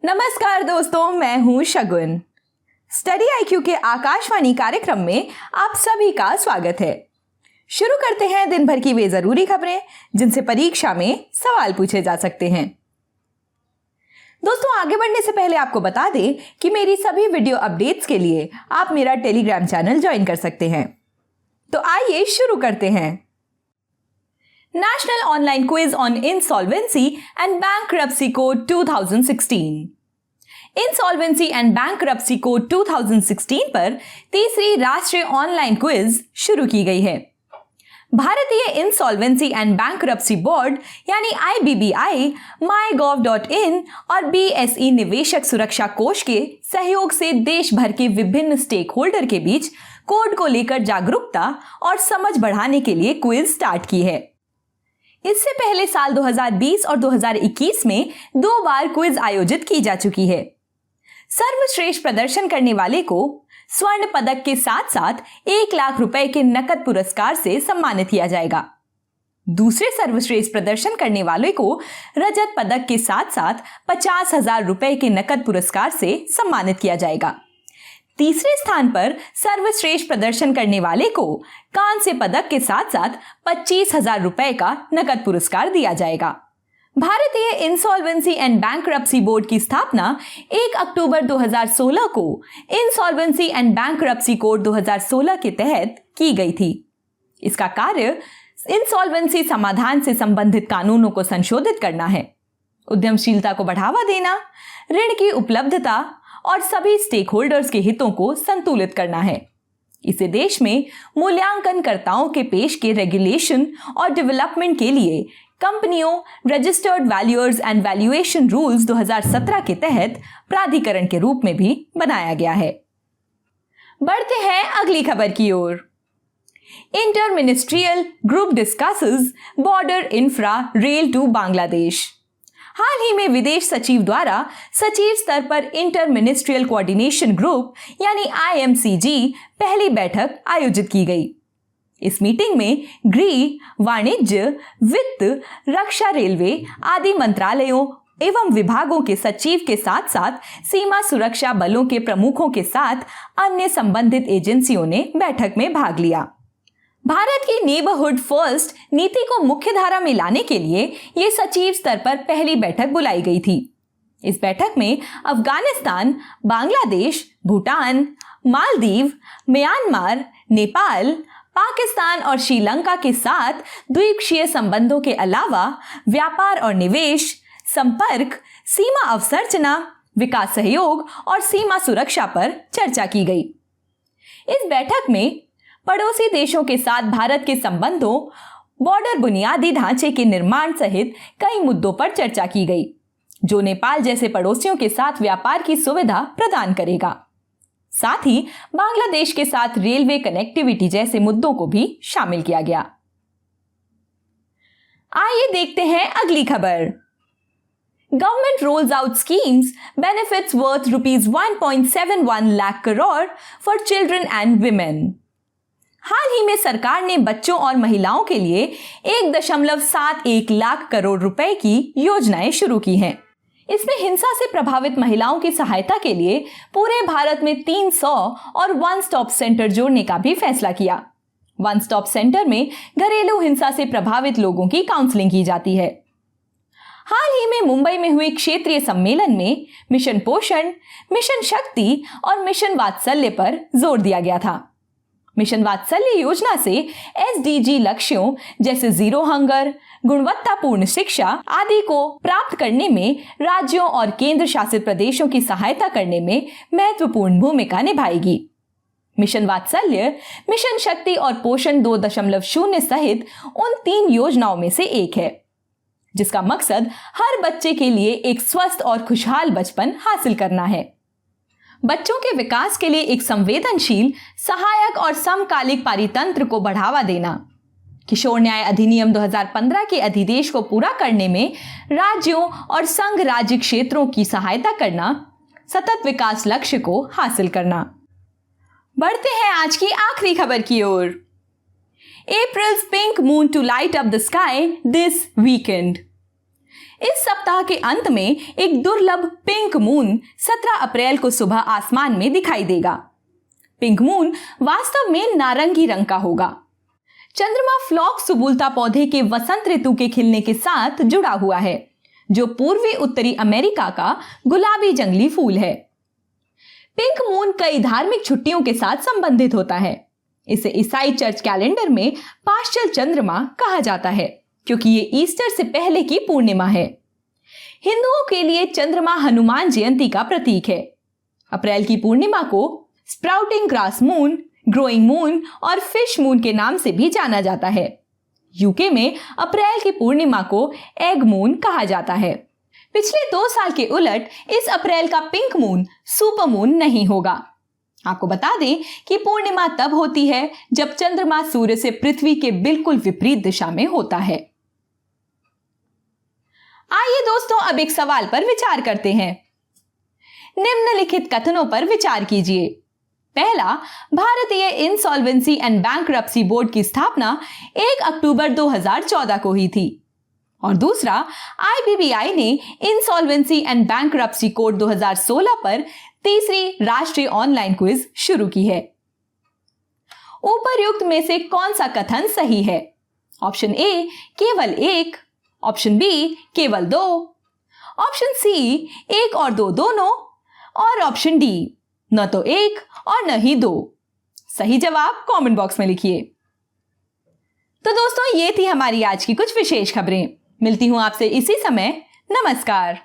नमस्कार दोस्तों, मैं हूं शगुन। स्टडी आईक्यू के आकाशवाणी कार्यक्रम में आप सभी का स्वागत है। शुरू करते हैं दिन भर की वे जरूरी खबरें जिनसे परीक्षा में सवाल पूछे जा सकते हैं। दोस्तों, आगे बढ़ने से पहले आपको बता दें कि मेरी सभी वीडियो अपडेट्स के लिए आप मेरा टेलीग्राम चैनल ज्वाइन कर सकते हैं। तो आइए शुरू करते हैं। National online quiz on insolvency and bankruptcy code 2016। Insolvency and bankruptcy code 2016 पर तीसरी राष्ट्रीय ऑनलाइन क्विज शुरू की गई है। भारतीय इंसॉल्वेंसी एंड बैंक्रप्सी बोर्ड यानी IBBI, mygov.in और BSE निवेशक सुरक्षा कोष के सहयोग से देश भर के विभिन्न स्टेक होल्डर के बीच कोड को लेकर जागरूकता और समझ बढ़ाने के लिए क्विज स्टार्ट की है। इससे पहले साल 2020 और 2021 में 2 बार क्विज आयोजित की जा चुकी है। सर्वश्रेष्ठ प्रदर्शन करने वाले को स्वर्ण पदक के साथ साथ 1 लाख रुपए के नकद पुरस्कार से सम्मानित किया जाएगा। दूसरे सर्वश्रेष्ठ प्रदर्शन करने वाले को रजत पदक के साथ साथ 50,000 रुपए के नकद पुरस्कार से सम्मानित किया जाएगा। तीसरे स्थान पर सर्वश्रेष्ठ प्रदर्शन करने वाले को कांस्य पदक के साथ साथ 25,000 रुपए का नकद पुरस्कार दिया जाएगा। भारतीय इंसॉल्वेंसी एंड बैंक्रप्सी बोर्ड की स्थापना 1 अक्टूबर 2016 को इंसॉल्वेंसी एंड बैंक्रप्सी कोड 2016 के तहत की गई थी। इसका कार्य इंसॉल्वेंसी समाधान से संबंधित कानूनों को संशोधित करना है, उद्यमशीलता को बढ़ावा देना, ऋण की उपलब्धता और सभी स्टेक होल्डर्स के हितों को संतुलित करना है। इसे देश में मूल्यांकनकर्ताओं के पेश के रेगुलेशन और डेवलपमेंट के लिए कंपनियों registered valuers and valuation rules 2017 के तहत प्राधिकरण के रूप में भी बनाया गया है। बढ़ते हैं अगली खबर की ओर। Inter ministerial group discusses border infra rail to Bangladesh. हाल ही में विदेश सचिव द्वारा सचिव स्तर पर इंटर मिनिस्ट्रियल कोऑर्डिनेशन ग्रुप यानी IMCG पहली बैठक आयोजित की गई। इस मीटिंग में गृह, वाणिज्य, वित्त, रक्षा, रेलवे आदि मंत्रालयों एवं विभागों के सचिव के साथ साथ सीमा सुरक्षा बलों के प्रमुखों के साथ अन्य संबंधित एजेंसियों ने बैठक में भाग लिया। भारत की नेबरहुड फर्स्ट नीति को मुख्य धारा में लाने के लिए ये सचिव स्तर पर पहली बैठक बुलाई गई थी। इस बैठक में अफगानिस्तान, बांग्लादेश, भूटान, मालदीव, म्यांमार, नेपाल, पाकिस्तान और श्रीलंका के साथ द्विपक्षीय संबंधों के अलावा व्यापार और निवेश, संपर्क, सीमा अवसंरचना, विकास सहयोग और सीमा सुरक्षा पर चर्चा की गई। इस बैठक में पड़ोसी देशों के साथ भारत के संबंधों, बॉर्डर बुनियादी ढांचे के निर्माण सहित कई मुद्दों पर चर्चा की गई, जो नेपाल जैसे पड़ोसियों के साथ व्यापार की सुविधा प्रदान करेगा। साथ ही बांग्लादेश के साथ रेलवे कनेक्टिविटी जैसे मुद्दों को भी शामिल किया गया। आइए देखते हैं अगली खबर। Government rolls out schemes benefits worth ₹1.71 lakh crore for children and women. हाल ही में सरकार ने बच्चों और महिलाओं के लिए 1.71 लाख करोड़ रुपए की योजनाएं शुरू की हैं। इसमें हिंसा से प्रभावित महिलाओं की सहायता के लिए पूरे भारत में 300 और वन स्टॉप सेंटर जोड़ने का भी फैसला किया। वन स्टॉप सेंटर में घरेलू हिंसा से प्रभावित लोगों की काउंसलिंग की जाती है। हाल ही में मुंबई में हुए क्षेत्रीय सम्मेलन में मिशन पोषण, मिशन शक्ति और मिशन वात्सल्य पर जोर दिया गया था। मिशन वात्सल्य योजना से SDG लक्ष्यों जैसे जीरो हंगर, गुणवत्तापूर्ण शिक्षा आदि को प्राप्त करने में राज्यों और केंद्र शासित प्रदेशों की सहायता करने में महत्वपूर्ण भूमिका निभाएगी। मिशन वात्सल्य, मिशन शक्ति और पोषण 2.0 सहित उन 3 योजनाओं में से एक है, जिसका मकसद हर बच्चे के लिए एक स्वस्थ और खुशहाल बचपन हासिल करना है। बच्चों के विकास के लिए एक संवेदनशील, सहायक और समकालिक पारितंत्र को बढ़ावा देना, किशोर न्याय अधिनियम 2015 के अधिदेश को पूरा करने में राज्यों और संघ राज्य क्षेत्रों की सहायता करना, सतत विकास लक्ष्य को हासिल करना। बढ़ते हैं आज की आखिरी खबर की ओर। April's pink moon to light up the sky this weekend. इस सप्ताह के अंत में एक दुर्लभ पिंक मून 17 अप्रैल को सुबह आसमान में दिखाई देगा। पिंक मून वास्तव में नारंगी रंग का होगा। चंद्रमा फ्लॉक्स सुबुल्ता पौधे के वसंत ऋतु के खिलने के साथ जुड़ा हुआ है, जो पूर्वी उत्तरी अमेरिका का गुलाबी जंगली फूल है। पिंक मून कई धार्मिक छुट्टियों के साथ संबंधित होता है। इसे ईसाई चर्च कैलेंडर में पाश्चल चंद्रमा कहा जाता है, क्योंकि ये ईस्टर से पहले की पूर्णिमा है। हिंदुओं के लिए चंद्रमा हनुमान जयंती का प्रतीक है। अप्रैल की पूर्णिमा को sprouting grass moon, growing moon और फिश मून के नाम से भी जाना जाता है। यूके में अप्रैल की पूर्णिमा को एग मून कहा जाता है। पिछले 2 साल के उलट इस अप्रैल का पिंक मून सुपर मून नहीं होगा। आपको बता दें कि पूर्णिमा तब होती है जब चंद्रमा सूर्य से पृथ्वी के बिल्कुल विपरीत दिशा में होता है। आइए दोस्तों, अब एक सवाल पर विचार करते हैं। निम्नलिखित कथनों पर विचार कीजिए। पहला, भारतीय इंसॉल्वेंसी एंड बैंक्रप्सी बोर्ड की स्थापना 1 अक्टूबर 2014 को हुई थी। और दूसरा, आईबीबीआई ने इंसॉल्वेंसी एंड बैंक्रप्सी कोड 2016 पर तीसरी राष्ट्रीय ऑनलाइन क्विज शुरू की है। उपर्युक्त में से कौन सा कथन सही है? ऑप्शन ए केवल 1, ऑप्शन बी केवल 2, ऑप्शन सी 1 और 2 दोनों, और ऑप्शन डी न तो 1 और न ही 2। सही जवाब कमेंट बॉक्स में लिखिए। तो दोस्तों, ये थी हमारी आज की कुछ विशेष खबरें। मिलती हूं आपसे इसी समय। नमस्कार।